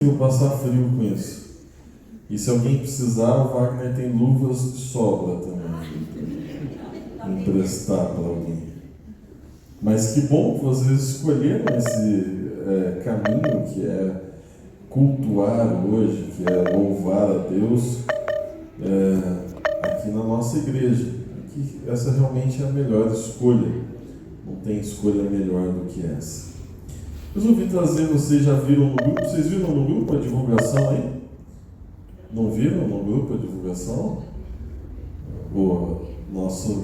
Eu passar frio com isso. E se alguém precisar, o Wagner tem luvas de sobra também. Emprestar para alguém. Mas que bom que vocês escolheram esse caminho que é cultuar hoje, que é louvar a Deus aqui na nossa igreja. Aqui, essa realmente é a melhor escolha. Não tem escolha melhor do que essa. Resolvi trazer, vocês já viram no grupo? Vocês viram no grupo a divulgação aí? Não viram no grupo a divulgação? O nosso...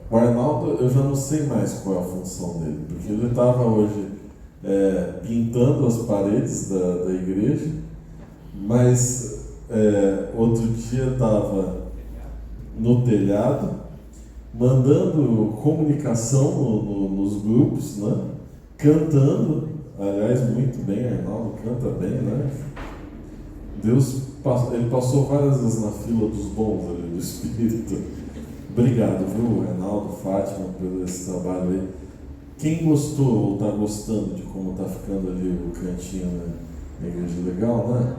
O Arnaldo, eu já não sei mais qual é a função dele, porque ele estava hoje pintando as paredes da igreja, mas outro dia estava no telhado, mandando comunicação nos grupos, né? Cantando, aliás, muito bem, Arnaldo canta bem, né? Ele passou várias vezes na fila dos bons ali, do Espírito. Obrigado, viu, Arnaldo, Fátima, por esse trabalho aí. Quem gostou ou está gostando de como está ficando ali o cantinho na igreja, legal, né?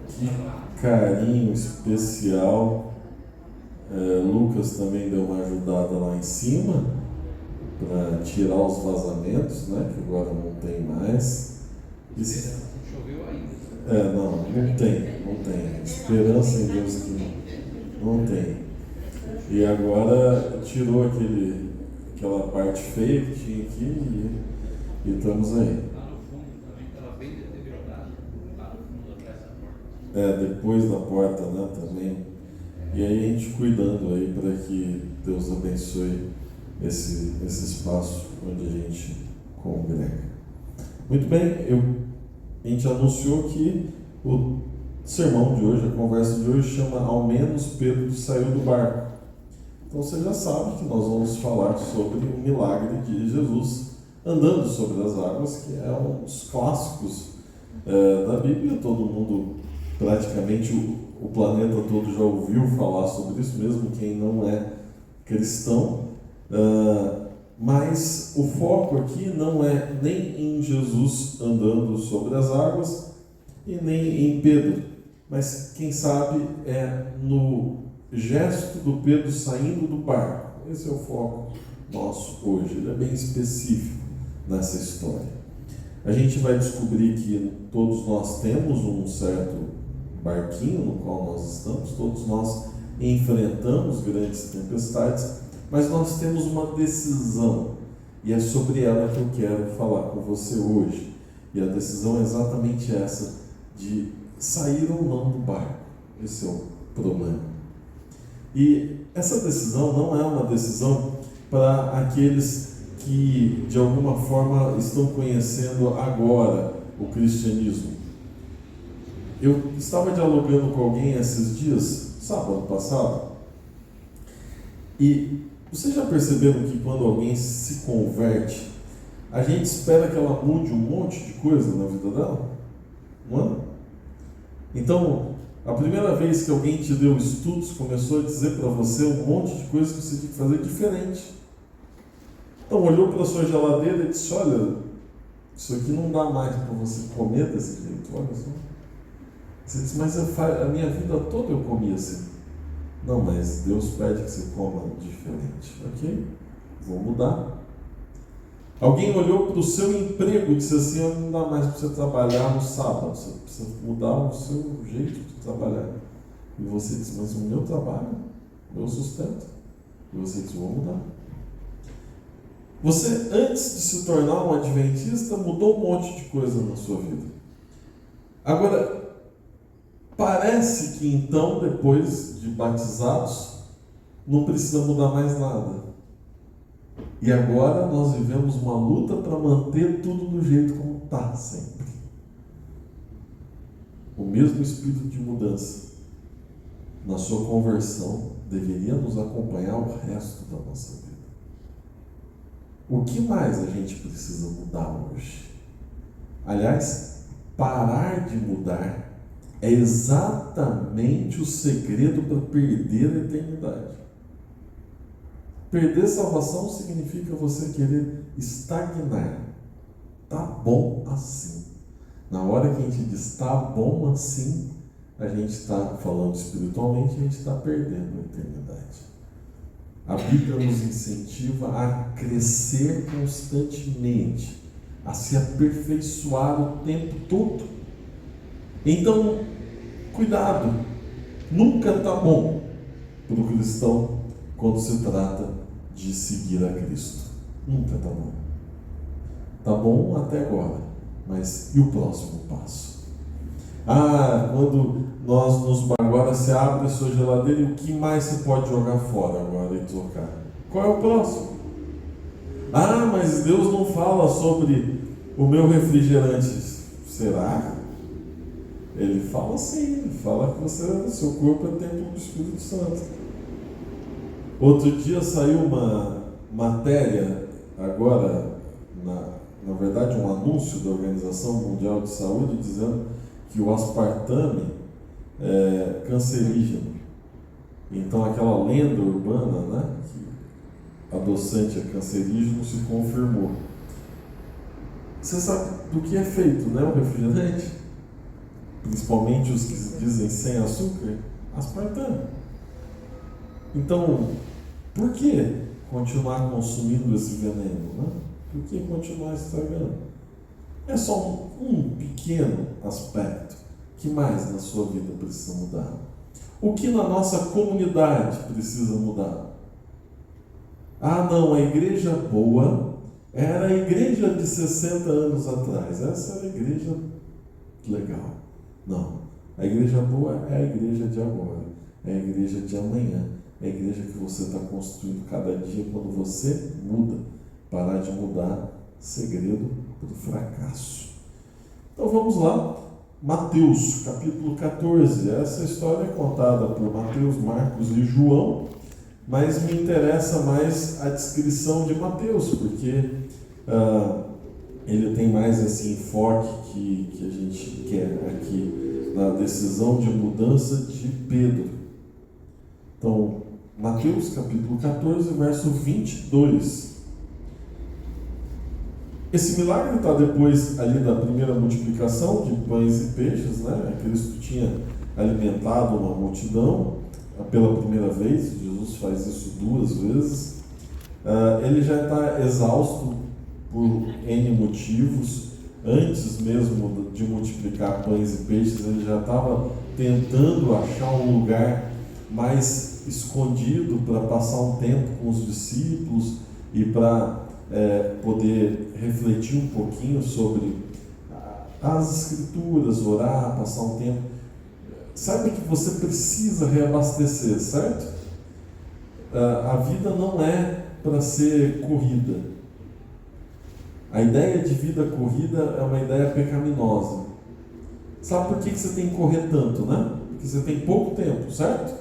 Que carinho especial. Lucas também deu uma ajudada lá em cima para tirar os vazamentos, né? Que agora não tem mais. Choveu ainda. Não tem. Esperança em Deus que não tem. E agora tirou aquela parte feia que tinha aqui e estamos aí. Lá no fundo também estava bem deteriorado. Lá no fundo atrás da porta. Depois da porta, né, também. E aí a gente cuidando aí para que Deus abençoe esse espaço onde a gente congrega. Muito bem, a gente anunciou que o sermão de hoje, a conversa de hoje, chama Ao Menos Pedro Saiu do Barco. Então você já sabe que nós vamos falar sobre o milagre de Jesus andando sobre as águas, que é um dos clássicos da Bíblia. Todo mundo, praticamente o planeta todo já ouviu falar sobre isso, mesmo quem não é cristão. Mas o foco aqui não é nem em Jesus andando sobre as águas e nem em Pedro, mas quem sabe é no gesto do Pedro saindo do barco. Esse é o foco nosso hoje, ele é bem específico nessa história. A gente vai descobrir que todos nós temos um certo barquinho no qual nós estamos, todos nós enfrentamos grandes tempestades, mas nós temos uma decisão, e é sobre ela que eu quero falar com você hoje. E a decisão é exatamente essa, de sair ou não do barco. Esse é o problema. E essa decisão não é uma decisão para aqueles que de alguma forma estão conhecendo agora o cristianismo. Eu estava dialogando com alguém esses dias, sábado passado, e vocês já perceberam que quando alguém se converte, a gente espera que ela mude um monte de coisa na vida dela? Não é? Então, a primeira vez que alguém te deu estudos, começou a dizer para você um monte de coisas que você tinha que fazer diferente. Então, olhou para a sua geladeira e disse: olha, isso aqui não dá mais para você comer desse jeito, olha só. Você disse: mas a minha vida toda eu comia assim. Não, mas Deus pede que você coma diferente. Ok, vou mudar. Alguém olhou para o seu emprego e disse assim: não dá mais para você trabalhar no sábado, você precisa mudar o seu jeito de trabalhar. E você disse: mas o meu trabalho, o meu sustento. E você disse: vou mudar. Você, antes de se tornar um adventista, mudou um monte de coisa na sua vida. Agora, parece que então, depois de batizados, não precisa mudar mais nada. E agora nós vivemos uma luta para manter tudo do jeito como está sempre. O mesmo espírito de mudança na sua conversão deveria nos acompanhar o resto da nossa vida. O que mais a gente precisa mudar hoje? Aliás, parar de mudar é exatamente o segredo para perder a eternidade. Perder salvação significa você querer estagnar. Tá bom assim. Na hora que a gente diz está bom assim, a gente está falando espiritualmente, a gente está perdendo a eternidade. A Bíblia nos incentiva a crescer constantemente, a se aperfeiçoar o tempo todo. Então, cuidado, nunca está bom para o cristão quando se trata de seguir a Cristo. Nunca está bom. Está bom até agora, mas e o próximo passo? Quando agora você abre a sua geladeira, e o que mais você pode jogar fora agora e trocar? Qual é o próximo? Mas Deus não fala sobre o meu refrigerante. Será? Ele fala sim, ele fala que seu corpo é templo do Espírito Santo. Outro dia saiu uma matéria, agora, na verdade um anúncio da Organização Mundial de Saúde, dizendo que o aspartame é cancerígeno. Então aquela lenda urbana, né, que adoçante é cancerígeno, se confirmou. Você sabe do que é feito, né, o refrigerante? Principalmente os que dizem sem açúcar, aspartame. Então, por que continuar consumindo esse veneno, né? Por que continuar estragando? É só um pequeno aspecto. O que mais na sua vida precisa mudar? O que na nossa comunidade precisa mudar? Não, a igreja boa era a igreja de 60 anos atrás. Essa era a igreja legal. Não, a igreja boa é a igreja de agora, é a igreja de amanhã, é a igreja que você está construindo cada dia quando você muda. Parar de mudar, segredo do fracasso. Então vamos lá, Mateus capítulo 14. Essa história é contada por Mateus, Marcos e João, mas me interessa mais a descrição de Mateus, porque ele tem mais esse enfoque que a gente quer aqui na decisão de mudança de Pedro. Então, Mateus capítulo 14, verso 22. Esse milagre está depois ali da primeira multiplicação de pães e peixes, né? Cristo tinha alimentado uma multidão pela primeira vez, Jesus faz isso 2 vezes. Ele já está exausto por N motivos. Antes mesmo de multiplicar pães e peixes, ele já estava tentando achar um lugar mais escondido para passar um tempo com os discípulos e para poder refletir um pouquinho sobre as Escrituras, orar, passar um tempo. Sabe que você precisa reabastecer, certo? A vida não é para ser corrida. A ideia de vida corrida é uma ideia pecaminosa. Sabe por que você tem que correr tanto, né? Porque você tem pouco tempo, certo?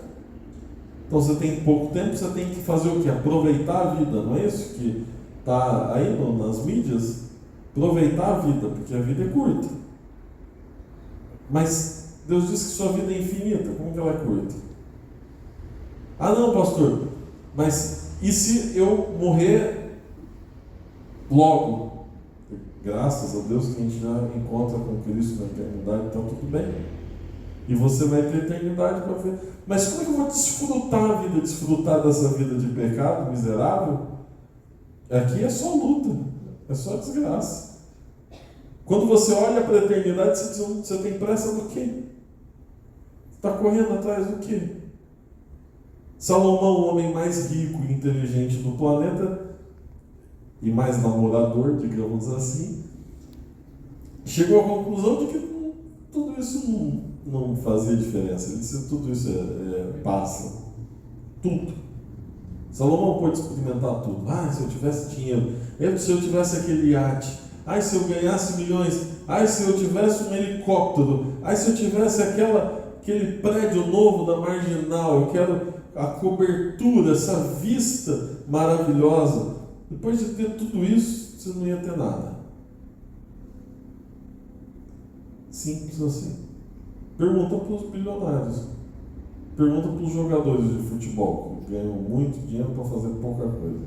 Então você tem pouco tempo, você tem que fazer o quê? Aproveitar a vida, não é isso que está aí nas mídias? Aproveitar a vida, porque a vida é curta. Mas Deus diz que sua vida é infinita, como que ela é curta? Não, pastor, mas e se eu morrer logo? Graças a Deus que a gente já encontra com Cristo na eternidade, então tudo bem. E você vai ter eternidade para ver. Mas como é que eu vou desfrutar a vida, desfrutar dessa vida de pecado miserável? Aqui é só luta, é só desgraça. Quando você olha para a eternidade, você tem pressa do quê? Está correndo atrás do quê? Salomão, o homem mais rico e inteligente do planeta, e mais namorador, digamos assim, chegou à conclusão de que tudo isso não fazia diferença. Ele disse que tudo isso passa. Tudo. Salomão pôde experimentar tudo. Se eu tivesse dinheiro, se eu tivesse aquele iate, se eu ganhasse milhões, se eu tivesse um helicóptero, se eu tivesse aquele prédio novo da Marginal, eu quero a cobertura, essa vista maravilhosa. Depois de ter tudo isso, você não ia ter nada. Simples assim. Pergunta para os bilionários. Pergunta para os jogadores de futebol, que ganham muito dinheiro para fazer pouca coisa.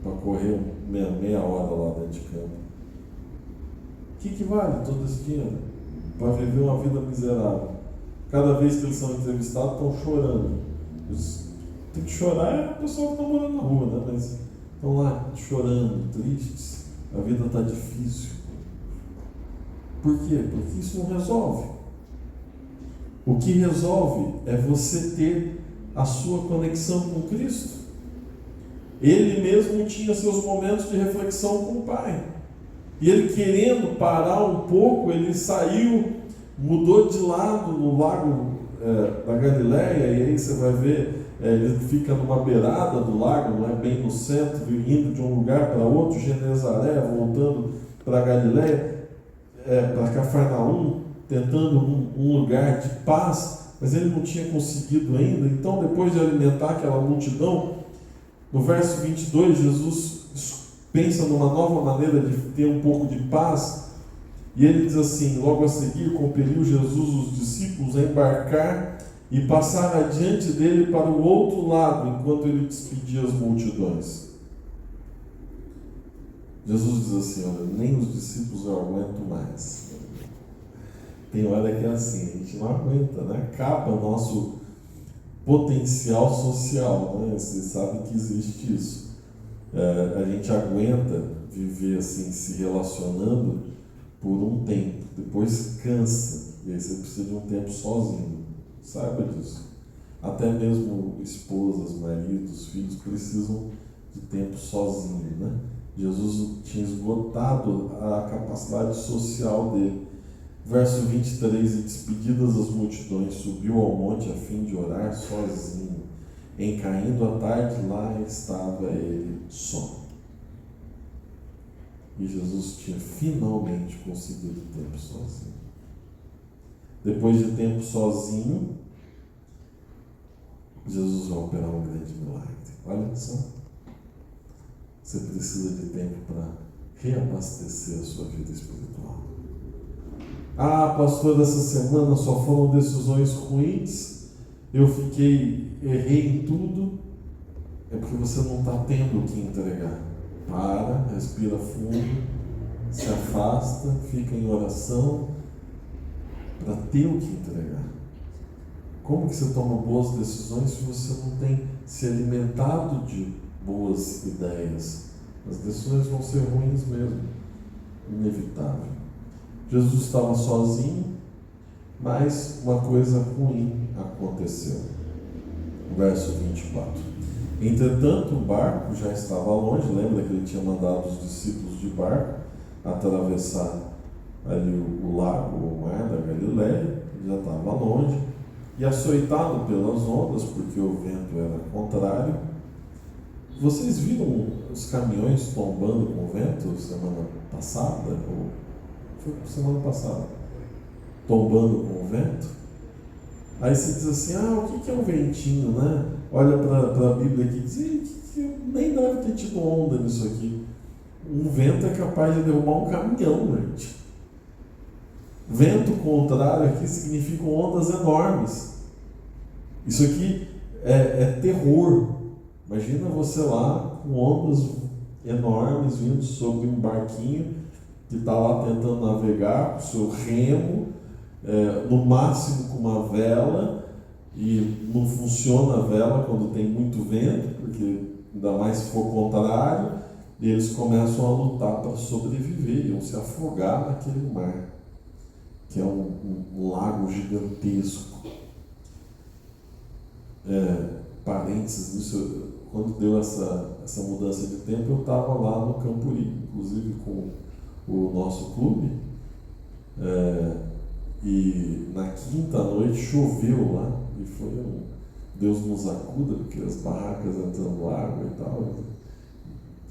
Para correr meia hora lá dentro de campo. O que vale todo esse dinheiro? para viver uma vida miserável. Cada vez que eles são entrevistados, estão chorando. Tem que chorar é a pessoa que está morando na rua, né? Mas estão lá chorando, tristes. A vida está difícil. Por quê? Porque isso não resolve. O que resolve é você ter a sua conexão com Cristo. Ele mesmo tinha seus momentos de reflexão com o Pai. E ele, querendo parar um pouco, ele saiu, mudou de lado no lago da Galileia, e aí você vai ver, ele fica numa beirada do lago, não é bem no centro, indo de um lugar para outro, Genezaré, voltando para a Galileia, para Cafarnaum, tentando um lugar de paz, mas ele não tinha conseguido ainda. Então, depois de alimentar aquela multidão, no verso 22, Jesus pensa numa nova maneira de ter um pouco de paz, e ele diz assim: logo a seguir, compeliu Jesus os discípulos a embarcar e passar adiante dele para o outro lado, enquanto ele despedia as multidões. Jesus diz assim: olha, nem os discípulos eu aguento mais. Tem hora que é assim, a gente não aguenta, né? Acaba o nosso potencial social, né? Você sabe que existe isso. A gente aguenta viver assim, se relacionando por um tempo, depois cansa, e aí você precisa de um tempo sozinho. Saiba disso. Até mesmo esposas, maridos, filhos precisam de tempo sozinho, né? Jesus tinha esgotado a capacidade social dele. Verso 23: e despedidas as multidões, subiu ao monte a fim de orar sozinho. Em caindo a tarde, lá estava ele só. E Jesus tinha finalmente conseguido tempo sozinho. Depois de tempo sozinho, Jesus vai operar um grande milagre. Olha só. Você precisa de tempo para reabastecer a sua vida espiritual. Ah, pastor, essa semana só foram decisões ruins, errei em tudo. É porque você não está tendo o que entregar. Para, respira fundo, se afasta, fica em oração para ter o que entregar. Como que você toma boas decisões se você não tem se alimentado de boas ideias? As decisões vão ser ruins mesmo, inevitável. Jesus estava sozinho, mas uma coisa ruim aconteceu. Verso 24. Entretanto, o barco já estava longe. Lembra que ele tinha mandado os discípulos de barco atravessar ali o lago, o mar da Galileia. Ele já estava longe e açoitado pelas ondas, porque o vento era contrário. Vocês viram os caminhões tombando com o vento semana passada? Ou foi semana passada? Tombando com o vento? Aí você diz assim: o que é um ventinho, né? Olha para a Bíblia aqui e diz que nem deve ter tido onda nisso aqui. Um vento é capaz de derrubar um caminhão, gente. Vento contrário aqui significam ondas enormes. Isso aqui é terror. Imagina você lá com ondas enormes vindo sobre um barquinho que está lá tentando navegar com o seu remo, no máximo com uma vela, e não funciona a vela quando tem muito vento, porque ainda mais se for contrário, e eles começam a lutar para sobreviver, iam se afogar naquele mar, que é um lago gigantesco. Parênteses nisso, quando deu essa mudança de tempo, eu estava lá no Campuri, inclusive com o nosso clube, e na quinta noite choveu lá, e foi Deus nos acuda, porque as barracas entrando água e tal.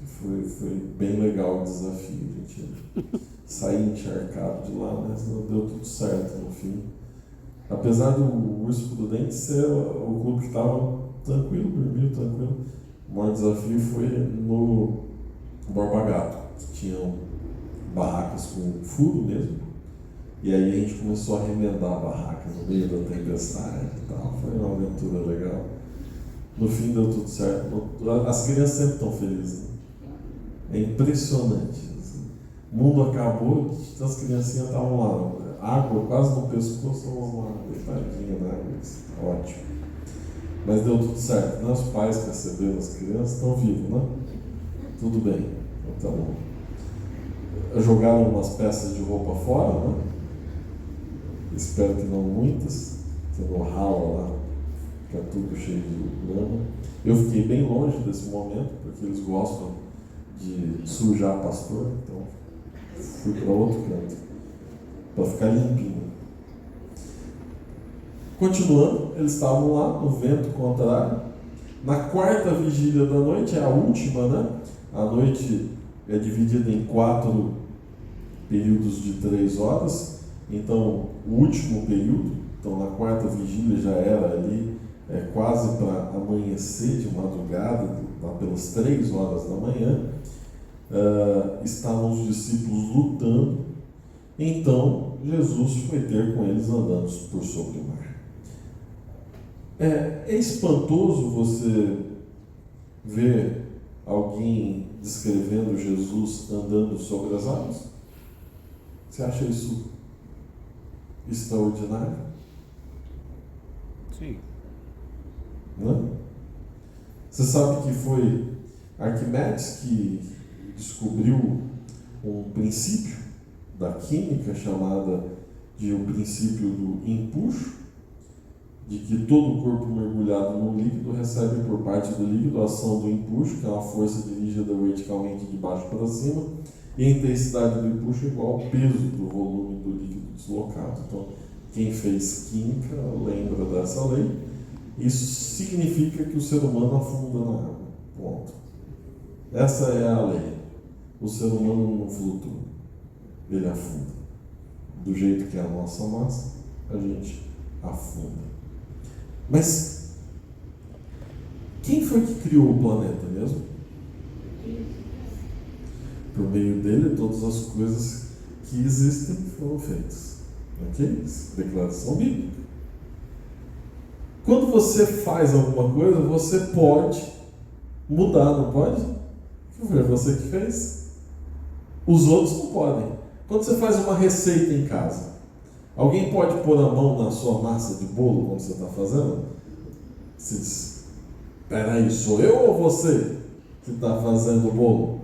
Foi bem legal o desafio, a gente sair encharcado de lá, mas deu tudo certo no fim. Apesar do Urso Prudente ser o clube que estava tranquilo, dormiu tranquilo, o maior desafio foi no Borba Gato, que tinham barracas com furo mesmo, e aí a gente começou a remendar a barraca no meio da tempestade e tal. Foi uma aventura legal. No fim deu tudo certo. As crianças sempre estão felizes, né? É impressionante. O mundo acabou, as criancinhas estavam lá água quase no pescoço, uma deitadinha na água. Ótimo. Mas deu tudo certo, né? Os pais que receberam as crianças estão vivos, né? Tudo bem. Então, jogaram umas peças de roupa fora, né? Espero que não muitas, que não rala lá, fica tudo cheio de lama. Eu fiquei bem longe desse momento, porque eles gostam de sujar pastor, então fui para outro canto, para ficar limpinho. Continuando, eles estavam lá no vento contrário. Na quarta vigília da noite, é a última, né? A noite é dividida em 4 períodos de 3 horas. Então, o último período, então na quarta vigília já era ali quase para amanhecer de madrugada, lá pelas 3 horas da manhã, estavam os discípulos lutando. Então, Jesus foi ter com eles andando por sobre o mar. É espantoso você ver alguém descrevendo Jesus andando sobre as águas? Você acha isso extraordinário? Sim. Não? Você sabe que foi Arquimedes que descobriu um princípio da química chamada de o princípio do empuxo, de que todo o corpo mergulhado no líquido recebe por parte do líquido a ação do empuxo, que é uma força dirigida verticalmente de baixo para cima, e a intensidade do empuxo é igual ao peso do volume do líquido deslocado. Então, quem fez química lembra dessa lei. Isso significa que o ser humano afunda na água. Ponto. Essa é a lei. O ser humano não flutua, ele afunda. Do jeito que é a nossa massa, a gente afunda. Mas quem foi que criou o planeta mesmo? Por meio dele, todas as coisas que existem foram feitas. Ok? Declaração bíblica. Quando você faz alguma coisa, você pode mudar, não pode? Foi você que fez. Os outros não podem. Quando você faz uma receita em casa, alguém pode pôr a mão na sua massa de bolo quando você está fazendo? Você diz, peraí, sou eu ou você que está fazendo o bolo?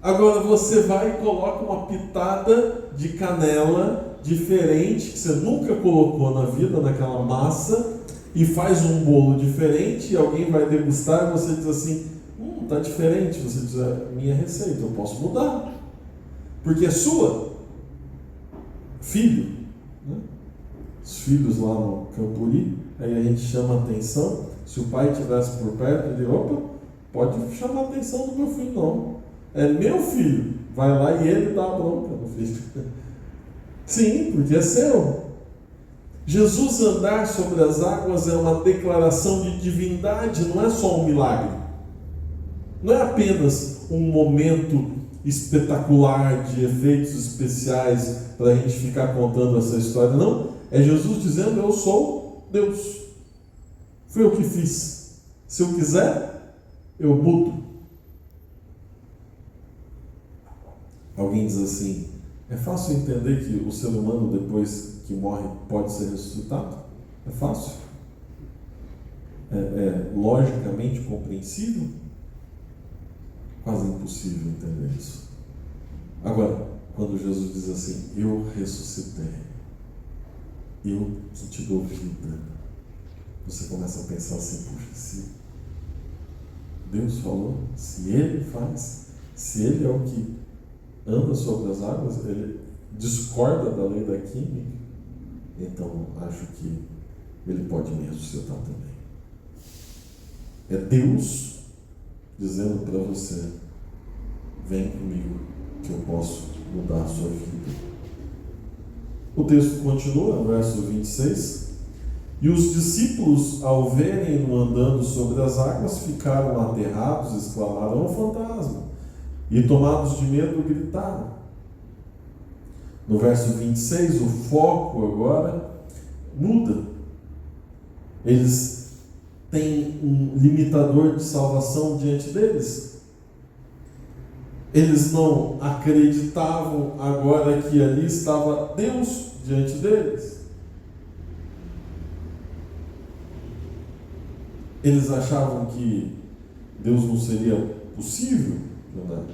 Agora você vai e coloca uma pitada de canela diferente, que você nunca colocou na vida, naquela massa, e faz um bolo diferente, e alguém vai degustar e você diz assim, tá diferente. Você diz, é minha receita, eu posso mudar, porque é sua. Filho, né? Os filhos lá no Campuri, aí a gente chama a atenção. Se o pai estivesse por perto, ele diz, opa, pode chamar a atenção do meu filho, não. É meu filho. Vai lá e ele dá a bronca no filho. Sim, porque é seu. Jesus andar sobre as águas é uma declaração de divindade, não é só um milagre. Não é apenas um momento espetacular de efeitos especiais para a gente ficar contando essa história, não. É Jesus dizendo, eu sou Deus. Foi eu que fiz. Se eu quiser, eu mudo. Alguém diz assim, é fácil entender que o ser humano depois que morre pode ser ressuscitado? É fácil? É logicamente compreensível? Quase impossível entender isso. Agora, quando Jesus diz assim, eu ressuscitei, eu que te dou vida, você começa a pensar assim, puxa, se Deus falou, se Ele faz, se Ele é o que anda sobre as águas, Ele discorda da lei da química, então acho que Ele pode me ressuscitar também. É Deus dizendo para você, vem comigo que eu posso mudar a sua vida. O texto continua, verso 26, e os discípulos, ao verem-no andando sobre as águas, ficaram aterrados, exclamaram, um fantasma, e tomados de medo, gritaram. No verso 26, o foco agora muda. Eles têm um limitador de salvação diante deles. Eles não acreditavam agora que ali estava Deus diante deles. Eles achavam que Deus não seria possível andar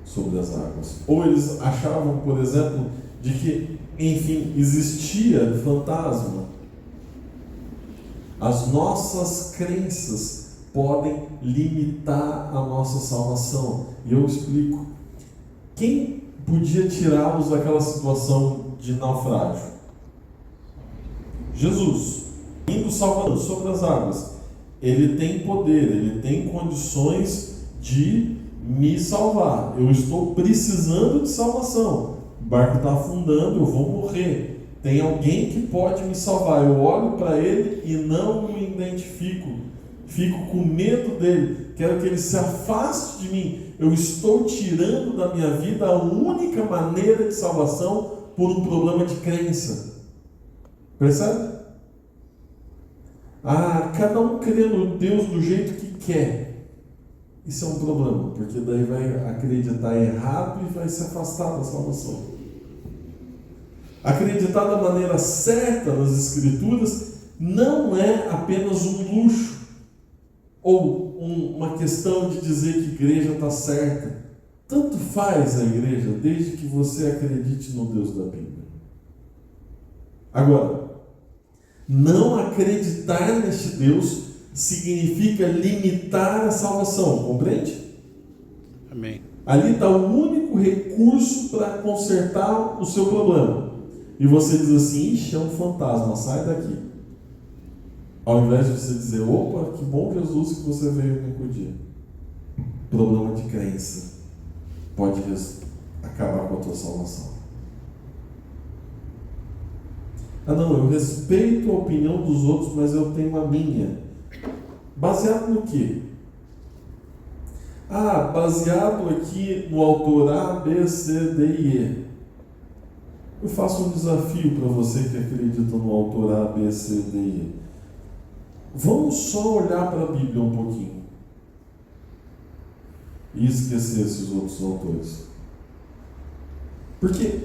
sobre as águas. Ou eles achavam, por exemplo, de que, enfim, existia fantasma. As nossas crenças podem limitar a nossa salvação. E eu explico. Quem podia tirá-los daquela situação de naufrágio? Jesus, indo salvando sobre as águas. Ele tem poder, ele tem condições de me salvar. Eu estou precisando de salvação. O barco está afundando, eu vou morrer. Tem alguém que pode me salvar. Eu olho para ele e não me identifico. Fico com medo dele. Quero que ele se afaste de mim. Eu estou tirando da minha vida a única maneira de salvação por um problema de crença. Percebe? Cada um querendo Deus do jeito que quer. Isso é um problema, porque daí vai acreditar errado e vai se afastar da salvação. Acreditar da maneira certa nas Escrituras não é apenas um luxo ou uma questão de dizer que a igreja está certa. Tanto faz a igreja, desde que você acredite no Deus da Bíblia. Agora, não acreditar neste Deus significa limitar a salvação, compreende? Amém. Ali está o único recurso para consertar o seu problema. E você diz assim: ixi, é um fantasma, sai daqui. Ao invés de você dizer: opa, que bom Jesus que você veio me acudir. Problema de crença pode acabar com a tua salvação. Não, eu respeito a opinião dos outros, mas eu tenho a minha. Baseado no quê? Baseado aqui no autor A, B, C, D e E. Eu faço um desafio para você que acredita no autor A, B, C, D e E. Vamos só olhar para a Bíblia um pouquinho e esquecer esses outros autores. Porque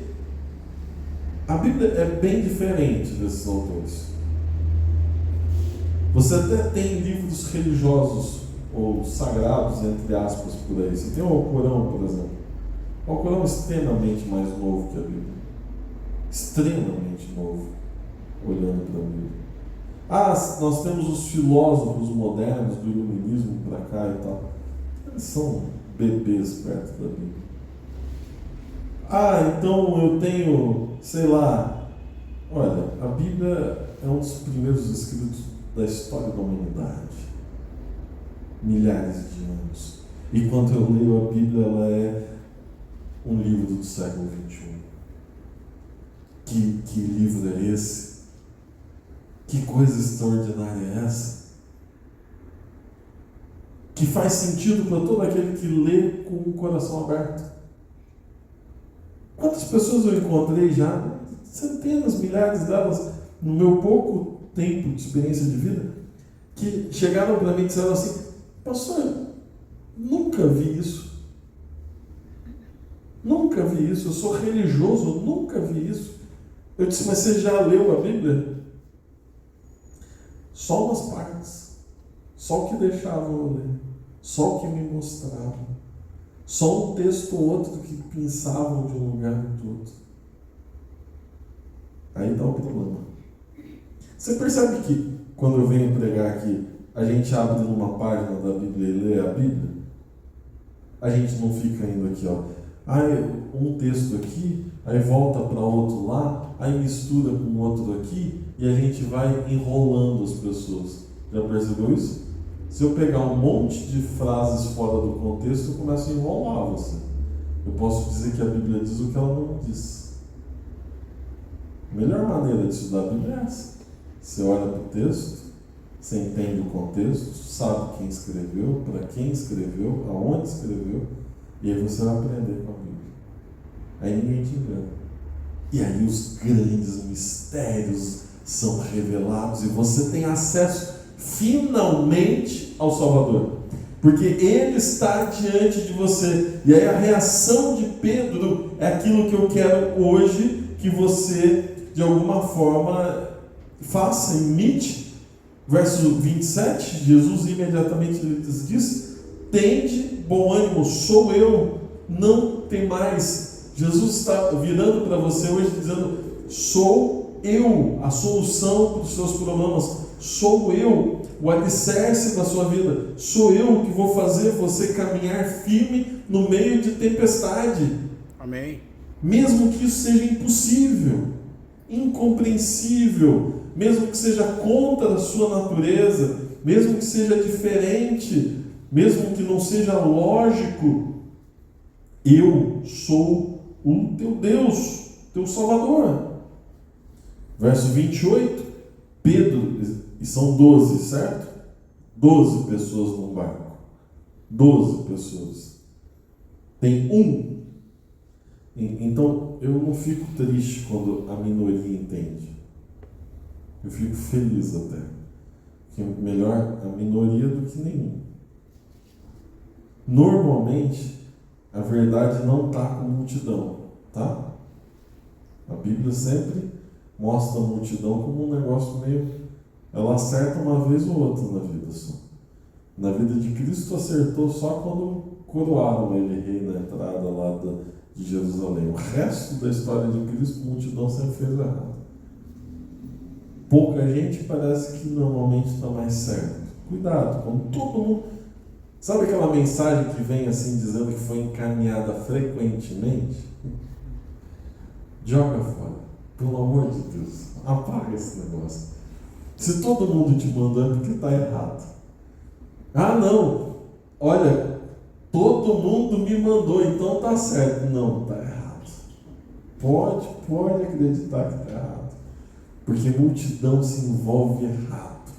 a Bíblia é bem diferente desses autores. Você até tem livros religiosos ou sagrados, entre aspas, por aí. Você tem o Alcorão, por exemplo. O Alcorão é extremamente mais novo que a Bíblia. Extremamente novo, olhando para a Bíblia. Nós temos os filósofos modernos do iluminismo para cá e tal. Eles são bebês perto da Bíblia. Então eu tenho, sei lá, olha, a Bíblia é um dos primeiros escritos da história da humanidade. Milhares de anos. E quando eu leio a Bíblia, ela é um livro do século XXI. Que livro é esse? Que coisa extraordinária é essa? Que faz sentido para todo aquele que lê com o coração aberto. Quantas pessoas eu encontrei já, centenas, milhares delas, no meu pouco tempo de experiência de vida, que chegaram para mim e disseram assim: pastor, nunca vi isso. Nunca vi isso. Eu sou religioso, nunca vi isso. Eu disse: mas você já leu a Bíblia? Só umas partes. Só o que deixavam eu ler. Só o que me mostravam. Só um texto ou outro que pensavam de um lugar do outro. Aí dá o problema. Você percebe que quando eu venho pregar aqui, a gente abre numa página da Bíblia e lê a Bíblia? A gente não fica indo aqui, um texto aqui, aí volta para outro lá, aí mistura com outro aqui, e a gente vai enrolando as pessoas. Já percebeu isso? Se eu pegar um monte de frases fora do contexto, eu começo a enrolar você. Eu posso dizer que a Bíblia diz o que ela não diz. A melhor maneira de estudar a Bíblia é essa. Você olha para o texto, você entende o contexto, sabe quem escreveu, para quem escreveu, aonde escreveu, e aí você vai aprender com a Bíblia. Aí ninguém te engana. E aí os grandes mistérios são revelados e você tem acesso finalmente ao Salvador, porque Ele está diante de você. E aí a reação de Pedro é aquilo que eu quero hoje que você, de alguma forma, faça, imite. Verso 27, Jesus imediatamente lhes disse: tende bom ânimo, sou eu, não temais. Jesus está virando para você hoje dizendo: sou eu a solução para os seus problemas, sou eu o alicerce da sua vida, sou eu que vou fazer você caminhar firme no meio de tempestade. Amém. Mesmo que isso seja impossível, incompreensível, mesmo que seja contra a sua natureza, mesmo que seja diferente, mesmo que não seja lógico, eu sou o teu Deus, teu Salvador. Verso 28, Pedro, e são 12, certo? 12 pessoas no barco. 12 pessoas. Tem um. Então, eu não fico triste quando a minoria entende. Eu fico feliz até. Que melhor a minoria do que nenhum. Normalmente, a verdade não está com multidão, tá? A Bíblia sempre mostra a multidão como um negócio meio... Ela acerta uma vez ou outra na vida só. Na vida de Cristo acertou só quando coroaram ele rei na entrada lá de Jerusalém. O resto da história de Cristo, a multidão sempre fez errado. Pouca gente parece que normalmente está mais certo. Cuidado, quando todo mundo... Sabe aquela mensagem que vem assim dizendo que foi encaminhada frequentemente? Joga fora. Pelo amor de Deus, apaga esse negócio. Se todo mundo te mandando, porque está errado. Ah, não, olha, todo mundo me mandou, então está certo. Não, está errado. Pode acreditar que está errado. Porque multidão se envolve errado.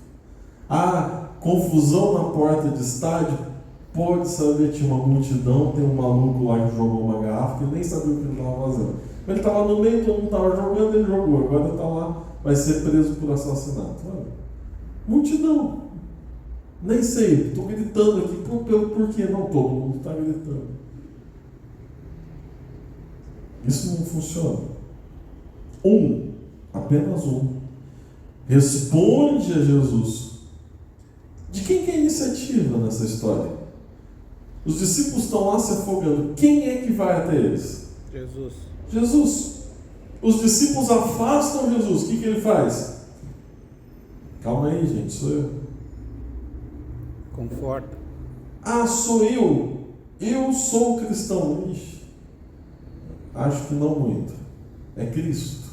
Ah, confusão na porta de estádio. Pode saber, tinha uma multidão, tem um maluco lá que jogou uma garrafa que nem sabia o que ele estava fazendo. Mas ele estava no meio, todo mundo estava jogando, ele jogou. Agora está lá, vai ser preso por assassinato. Olha. Multidão. Nem sei, estou gritando aqui. Por que não? Todo mundo está gritando. Isso não funciona. Apenas um, responde a Jesus. De quem que é a iniciativa nessa história? Os discípulos estão lá se afogando. Quem é que vai até eles? Jesus. Os discípulos afastam Jesus. O que ele faz? Calma aí, gente, sou eu. Conforta. Ah, sou eu. Eu sou cristão. Ixi, acho que não muito. É Cristo.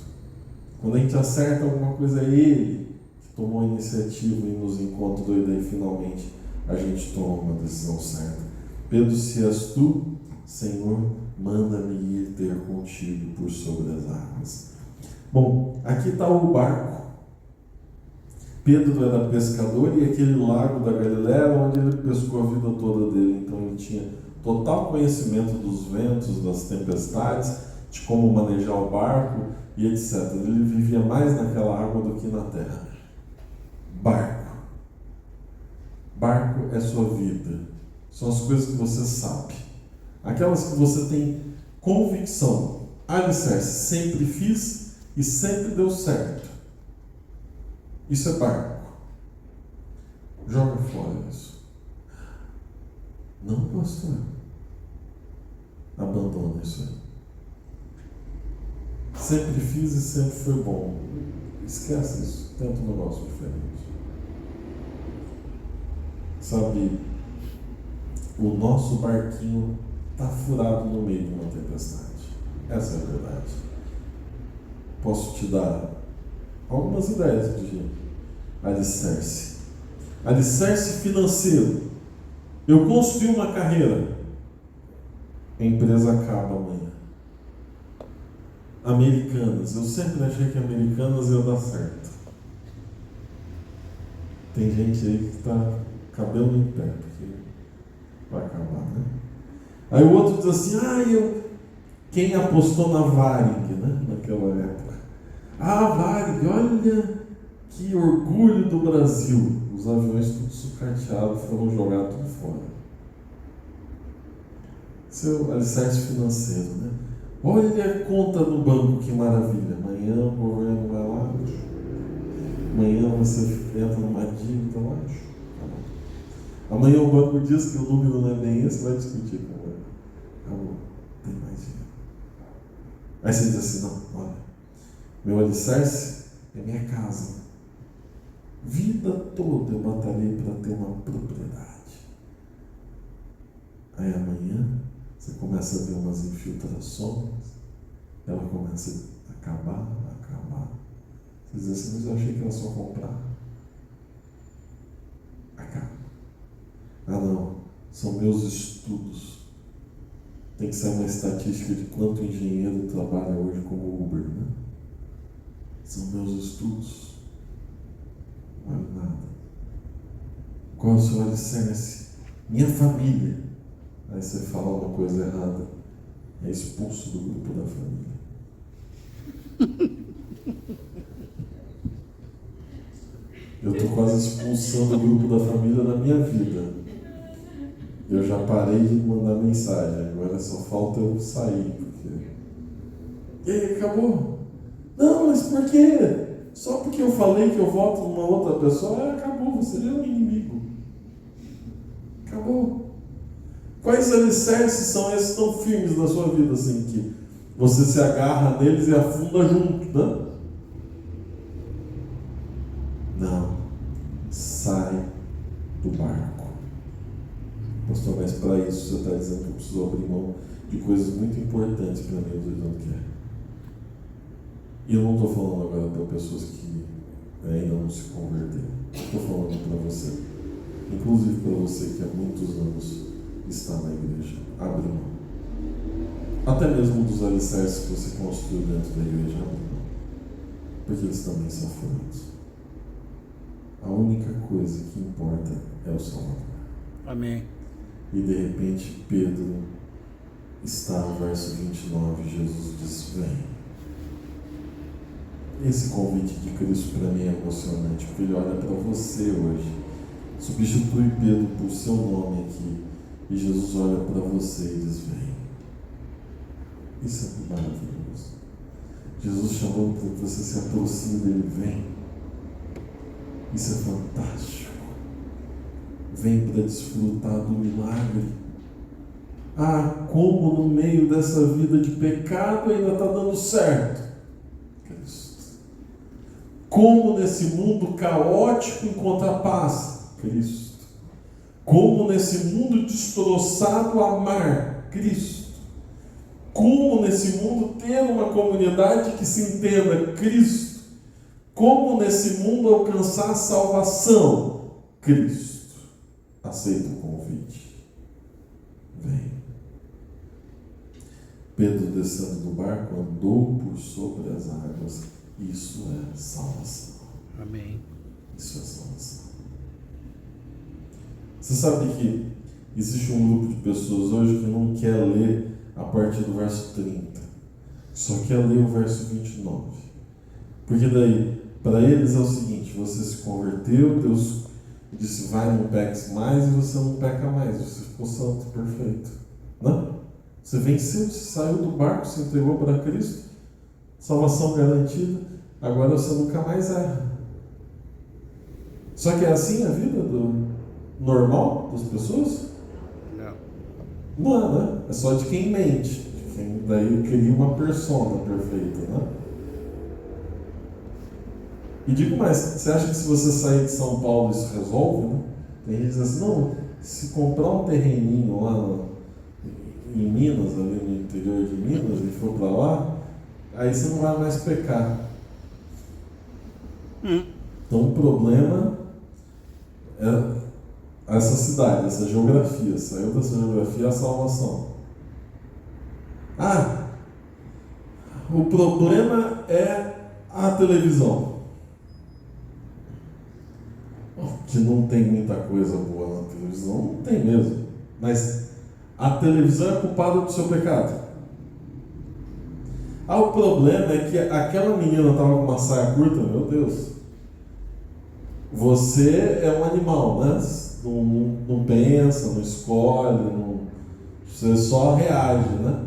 Quando a gente acerta alguma coisa, é Ele que tomou a iniciativa e nos encontrou, e daí finalmente a gente toma uma decisão certa. Pedro, se és tu, Senhor, manda-me ir ter contigo por sobre as águas. Bom, aqui está o barco. Pedro era pescador e aquele lago da Galileia onde ele pescou a vida toda dele. Então ele tinha total conhecimento dos ventos, das tempestades, de como manejar o barco e etc. Ele vivia mais naquela água do que na terra. Barco. Barco é sua vida. São as coisas que você sabe. Aquelas que você tem convicção. Alicerce, sempre fiz e sempre deu certo. Isso é barco. Joga fora isso. Não, pastor. Abandona isso aí. Sempre fiz e sempre foi bom. Esquece isso. Tenta um negócio diferente. Sabe, o nosso barquinho está furado no meio de uma tempestade. Essa é a verdade. Posso te dar algumas ideias de alicerce. Alicerce financeiro. Eu construí uma carreira. A empresa acaba amanhã. Americanas. Eu sempre achei que Americanas ia dar certo. Tem gente aí que está cabelo em pé, porque vai acabar, né? Aí o outro diz assim, quem apostou na Varig, né? Naquela época. Varig, olha que orgulho do Brasil. Os aviões tudo sucateados foram jogados tudo fora. Seu alicerce financeiro, né? Olha a conta no banco, que maravilha. Amanhã o governo vai lá, amanhã você entra numa dívida, eu acho. Tá bom. Amanhã o banco diz que o número não é bem esse, vai discutir com o banco. Acabou, tem mais dinheiro. Aí você diz assim, não, olha, meu alicerce é minha casa. Vida toda eu batalhei para ter uma propriedade. Aí amanhã você começa a ver umas infiltrações, ela começa a acabar. Você diz assim, mas eu achei que era só comprar. Acaba. Ah não, são meus estudos. Tem que ser uma estatística de quanto engenheiro trabalha hoje como Uber, né? São meus estudos. Não vale nada. Qual é o seu alicerce? Minha família. Aí você fala uma coisa errada, é expulso do grupo da família. Eu estou quase expulsando o grupo da família na minha vida. Eu já parei de mandar mensagem, agora só falta eu sair. E aí, acabou? Não, mas por quê? Só porque eu falei que eu voto numa outra pessoa, acabou, você é um inimigo. Acabou. Quais alicerces são esses tão firmes na sua vida, assim, que você se agarra neles e afunda junto, né? Não. Sai do barco. Pastor, mas para isso você está dizendo que eu preciso abrir mão de coisas muito importantes para mim, eu estou dizendo que é. E eu não estou falando agora para pessoas que ainda não se converteram. Estou falando para você. Inclusive para você que há muitos anos está na igreja. Abre mão. Até mesmo dos alicerces que você construiu dentro da igreja, abre mão. Porque eles também são furados. A única coisa que importa é o Salvador. Amém. E de repente Pedro está no verso 29, Jesus diz, vem. Esse convite de Cristo para mim é emocionante, porque ele olha para você hoje, substitui Pedro por seu nome aqui, e Jesus olha para você e diz, vem. Isso é maravilhoso. Jesus chamando para que você se aproxime dele, vem. Isso é fantástico. Vem para desfrutar do milagre. Ah, como no meio dessa vida de pecado ainda está dando certo. Cristo. Como nesse mundo caótico encontrar paz. Cristo. Como nesse mundo destroçado amar. Cristo. Como nesse mundo ter uma comunidade que se entenda. Cristo. Como nesse mundo alcançar a salvação. Cristo. Aceita o convite. Vem. Pedro, descendo do barco, andou por sobre as águas. Isso é salvação. Amém. Isso é salvação. Você sabe que existe um grupo de pessoas hoje que não quer ler a partir do verso 30. Só quer ler o verso 29. Porque daí, para eles é o seguinte, você se converteu, Deus disse, vai, não peques mais, e você não peca mais, você ficou santo, perfeito. Não? Você venceu, você saiu do barco, se entregou para Cristo, salvação garantida, agora você nunca mais erra. Só que é assim a vida do normal das pessoas? Não. Não é, né? É só de quem mente, de quem daí cria uma persona perfeita, né? E digo mais, você acha que se você sair de São Paulo isso resolve? Né? Tem gente que diz assim, não, se comprar um terreninho lá em Minas, ali no interior de Minas, e for para lá, aí você não vai mais pecar. Então o problema é essa cidade, essa geografia. Saiu dessa geografia a salvação. Ah, o problema é a televisão. Que não tem muita coisa boa na televisão, não tem mesmo. Mas a televisão é culpada do seu pecado. Ah, o problema é que aquela menina estava com uma saia curta, meu Deus. Você é um animal, né? Não pensa, não escolhe, você só reage, né?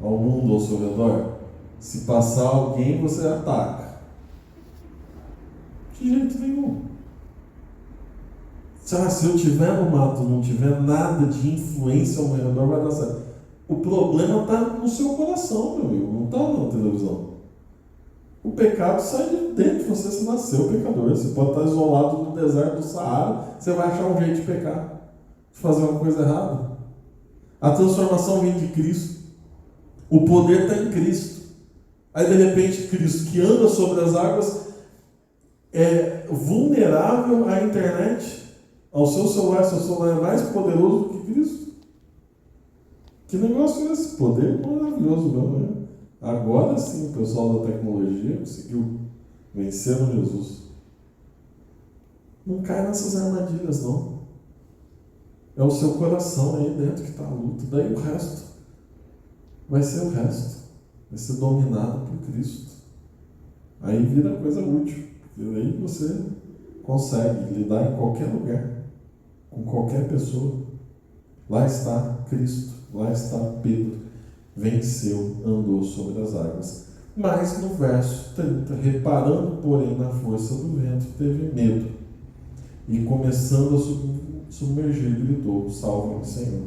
ao mundo ao seu redor? Se passar alguém, você ataca. De jeito nenhum. Se eu tiver no mato, não tiver nada de influência ao meu redor, vai dar certo. O problema está no seu coração, meu amigo, não está na televisão. O pecado sai de dentro de você, você nasceu pecador. Você pode estar isolado no deserto do Saara, você vai achar um jeito de pecar, de fazer uma coisa errada. A transformação vem de Cristo. O poder está em Cristo. Aí de repente Cristo, que anda sobre as águas, é vulnerável à internet, ao seu celular é mais poderoso do que Cristo. Que negócio é esse? Poder maravilhoso mesmo, né? Agora sim o pessoal da tecnologia conseguiu vencer no Jesus. Não cai nessas armadilhas, não. É o seu coração aí dentro que está a luta. Daí o resto vai ser o resto. Vai ser dominado por Cristo. Aí vira coisa útil. Porque aí você consegue lidar em qualquer lugar, com qualquer pessoa. Lá está Cristo. Lá está Pedro. Venceu, andou sobre as águas. Mas no verso 30, reparando, porém, na força do vento, teve medo. E começando a submergir, gritou: salva-me, Senhor.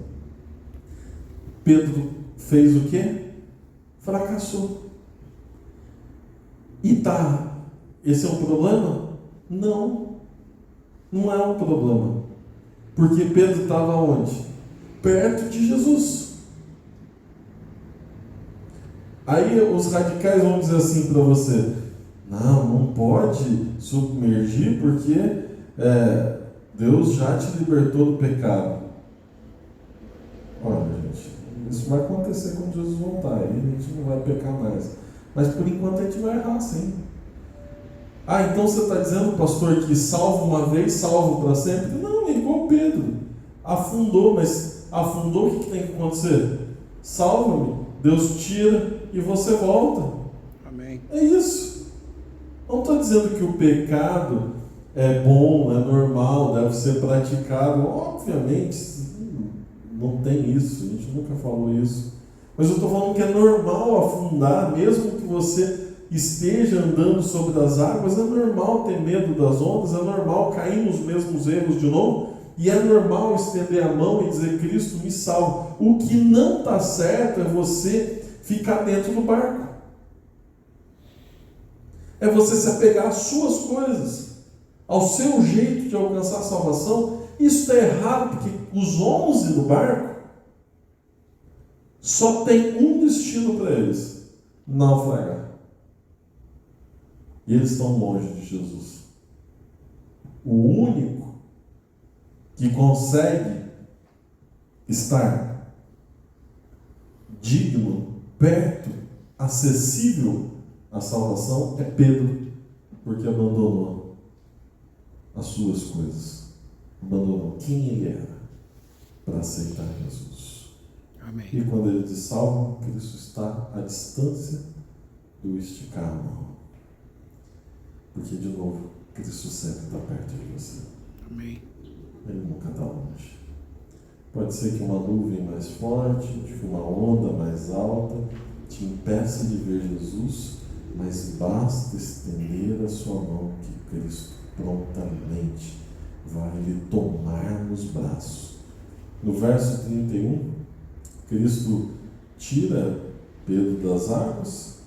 Pedro fez o quê? Fracassou. E esse é um problema? Não. Não é um problema. Porque Pedro estava onde? Perto de Jesus. Aí os radicais vão dizer assim para você: não pode submergir porque Deus já te libertou do pecado. Olha, gente, isso vai acontecer quando Jesus voltar, aí a gente não vai pecar mais. Mas por enquanto a gente vai errar, sim. Então você está dizendo, pastor, que salvo uma vez, salvo para sempre? Não, é igual Pedro. Afundou, mas afundou, o que tem que acontecer? Salva-me, Deus tira e você volta. Amém. É isso. Não estou dizendo que o pecado é bom, é normal, deve ser praticado. Obviamente, não tem isso, a gente nunca falou isso. Mas eu estou falando que é normal afundar, mesmo que você esteja andando sobre as águas, é normal ter medo das ondas, é normal cair nos mesmos erros de novo, e é normal estender a mão e dizer: Cristo me salva. O que não está certo é você ficar dentro do barco. É você se apegar às suas coisas, ao seu jeito de alcançar a salvação. Isso está errado, porque os 11 do barco só tem um destino para eles: naufragar. E eles estão longe de Jesus. O único que consegue estar digno, perto, acessível à salvação é Pedro, porque abandonou as suas coisas, abandonou quem ele era para aceitar Jesus. Amém. E quando ele diz salva, Cristo está à distância do esticar a mão, porque de novo Cristo sempre está perto de você. Amém. Ele nunca está longe. Pode ser que uma nuvem mais forte, que uma onda mais alta te impeça de ver Jesus, mas basta estender a sua mão que Cristo prontamente vai lhe tomar nos braços. No verso 31, Cristo tira Pedro das águas,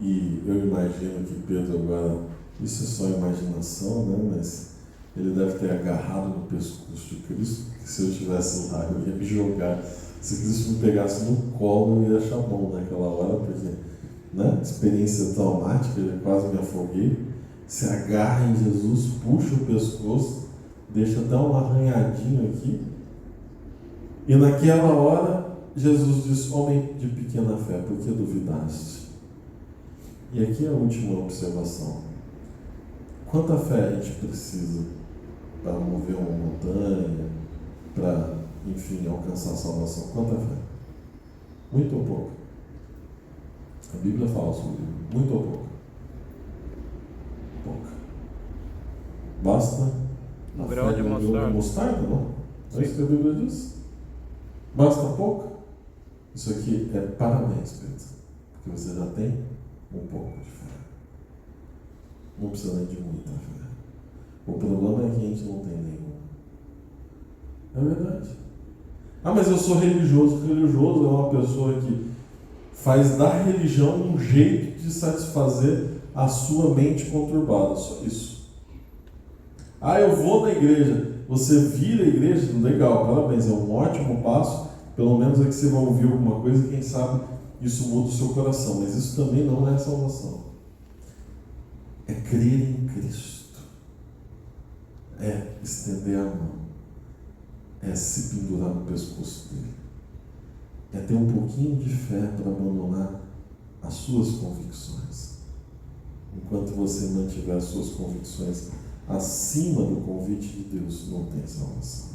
e eu imagino que Pedro agora, isso é só imaginação, né? Mas ele deve ter agarrado no pescoço de Cristo, porque se eu estivesse lá, eu ia me jogar. Se Cristo me pegasse no colo, eu ia achar bom naquela hora, porque, né, experiência traumática, eu quase me afoguei. Se agarra em Jesus, puxa o pescoço, deixa até um arranhadinho aqui. E naquela hora, Jesus diz: homem de pequena fé, por que duvidaste? E aqui é a última observação. Quanta fé a gente precisa para mover uma montanha, para, enfim, alcançar a salvação? Quanta fé? Muito ou pouco? A Bíblia fala sobre isso. Muito ou pouco? Pouca. Basta Um grão de mostarda. Mostarda, não? É isso que a Bíblia diz? Basta pouca? Isso aqui é parabéns, Pedro, porque você já tem um pouco de fé. Não precisa nem de muita fé. O problema é que a gente não tem nenhum. É verdade. Mas eu sou religioso. Religioso é uma pessoa que faz da religião um jeito de satisfazer a sua mente conturbada. Só isso. Eu vou na igreja. Você vira a igreja? Legal, parabéns. É um ótimo passo. Pelo menos é que você vai ouvir alguma coisa e quem sabe isso muda o seu coração. Mas isso também não é salvação. É crer em Cristo. É estender a mão. É se pendurar no pescoço dele. É ter um pouquinho de fé para abandonar as suas convicções. Enquanto você mantiver as suas convicções acima do convite de Deus, não tem salvação.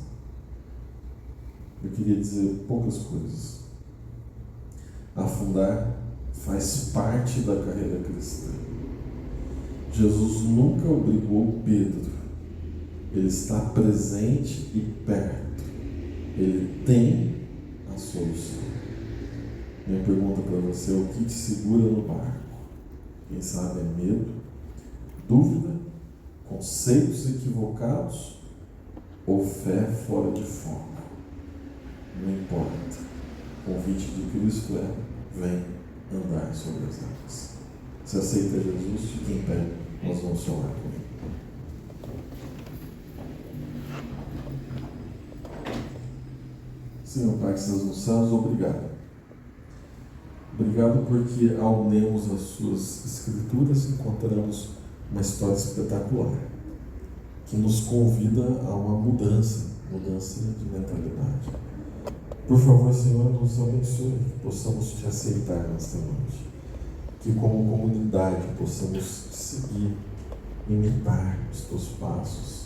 Eu queria dizer poucas coisas. Afundar faz parte da carreira cristã. Jesus nunca obrigou Pedro. Ele está presente e perto. Ele tem a solução. Minha pergunta para você é: o que te segura no barco? Quem sabe é medo, dúvida, conceitos equivocados ou fé fora de forma? Não importa. O convite de Cristo é: vem andar sobre as águas. Se aceita Jesus, fique em pé. Nós vamos orar comigo. Senhor Pai que estás nos céus, obrigado. Obrigado porque ao lermos as suas escrituras encontramos uma história espetacular que nos convida a uma mudança de mentalidade. Por favor, Senhor, nos abençoe, que possamos te aceitar nesta noite, que como comunidade possamos seguir, imitar os teus passos,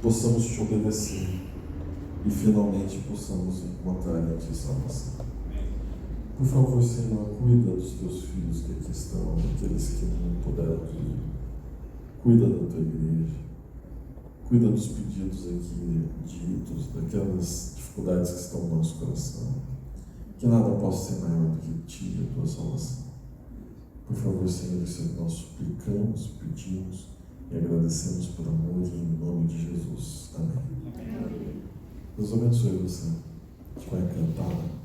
possamos te obedecer e finalmente possamos encontrar em ti salvação. Por favor, Senhor, cuida dos teus filhos que aqui estão, daqueles que não puderam vir. Cuida da tua igreja. Cuida dos pedidos aqui ditos, daquelas dificuldades que estão no nosso coração. Que nada possa ser maior do que ti e a tua salvação. Por favor, Senhor, isso é que nós suplicamos, pedimos e agradecemos por amor e em nome de Jesus. Amém. Deus abençoe você. A gente vai cantar.